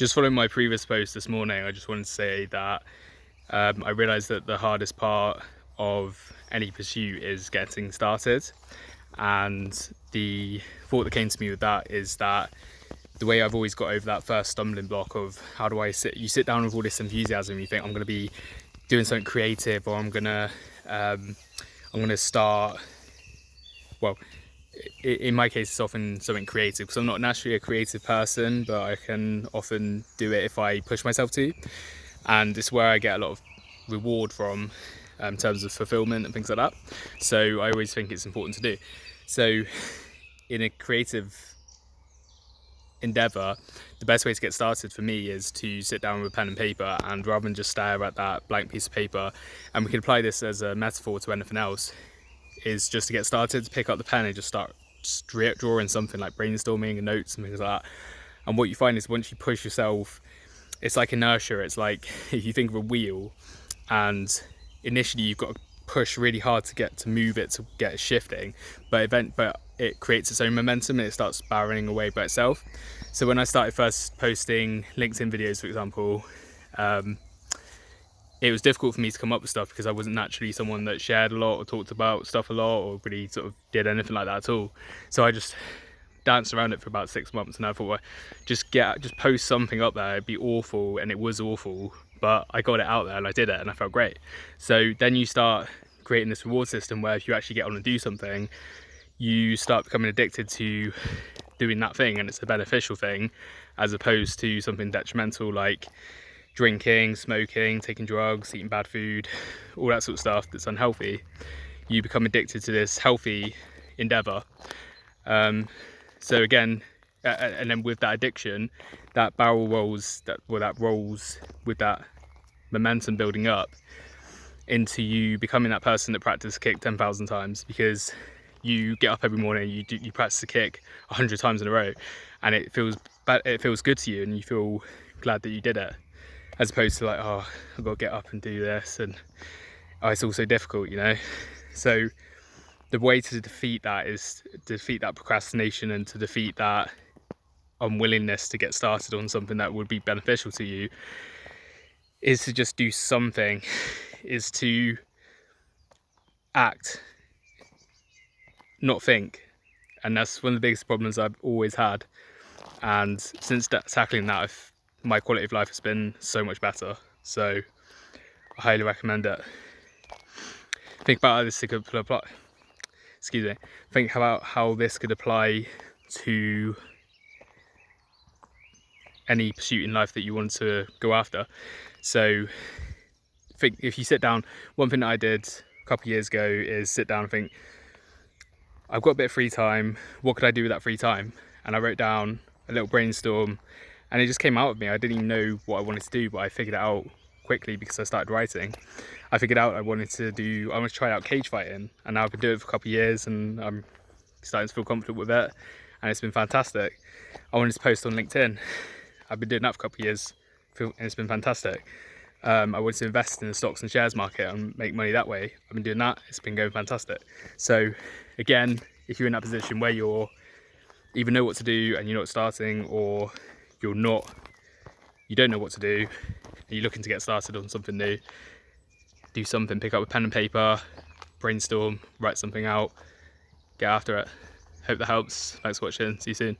Just following my previous post this morning, I just wanted to say that I realised that the hardest part of any pursuit is getting started, and the thought that came to me with that is that the way I've always got over that first stumbling block of how do I sit down with all this enthusiasm, you think I'm going to be doing something creative, or I'm going to start, well, in my case it's often something creative because I'm not naturally a creative person, but I can often do it if I push myself to, and it's where I get a lot of reward from in terms of fulfillment and things like that. So I always think it's important to do. So in a creative endeavor, the best way to get started for me is to sit down with pen and paper, and rather than just stare at that blank piece of paper, and we can apply this as a metaphor to anything else, is just to get started, to pick up the pen and just start drawing something, like brainstorming and notes and things like that. And what you find is once you push yourself, it's like inertia. It's like if you think of a wheel, and initially you've got to push really hard to move it, to get it shifting, but it creates its own momentum and it starts barreling away by itself. So when I started first posting LinkedIn videos, for example, it was difficult for me to come up with stuff because I wasn't naturally someone that shared a lot or talked about stuff a lot or really sort of did anything like that at all. So I just danced around it for about 6 months, and I thought, well, just post something up there. It'd be awful, and it was awful, but I got it out there and I did it and I felt great. So then you start creating this reward system where if you actually get on and do something, you start becoming addicted to doing that thing, and it's a beneficial thing as opposed to something detrimental like drinking, smoking, taking drugs, eating bad food, all that sort of stuff that's unhealthy. You become addicted to this healthy endeavor. So again, and then with that addiction, that rolls with that momentum building up into you becoming that person that practices kick 10,000 times, because you get up every morning, you practice a kick 100 times in a row, and it feels good to you, and you feel glad that you did it, as opposed to like, oh, I've got to get up and do this, and oh, it's all so difficult, you know. So the way to defeat that is to defeat that procrastination and to defeat that unwillingness to get started on something that would be beneficial to you, is to just do something, is to act, not think. And that's one of the biggest problems I've always had, and since tackling that, my quality of life has been so much better. So I highly recommend it. Think about how this could apply. Think about how this could apply to any pursuit in life that you want to go after. So think, if you sit down, one thing that I did a couple of years ago is sit down and think, I've got a bit of free time, what could I do with that free time? And I wrote down a little brainstorm, and it just came out of me. I didn't even know what I wanted to do, but I figured it out quickly because I started writing. I figured out I wanted to try out cage fighting, and now I've been doing it for a couple of years and I'm starting to feel confident with it, and it's been fantastic. I wanted to post on LinkedIn. I've been doing that for a couple of years and it's been fantastic. I wanted to invest in the stocks and shares market and make money that way. I've been doing that, it's been going fantastic. So again, if you're in that position where you're either know what to do and you're not starting, or you don't know what to do and you're looking to get started on something new, do something. Pick up a pen and paper, brainstorm, write something out, get after it. Hope that helps. Thanks for watching, see you soon.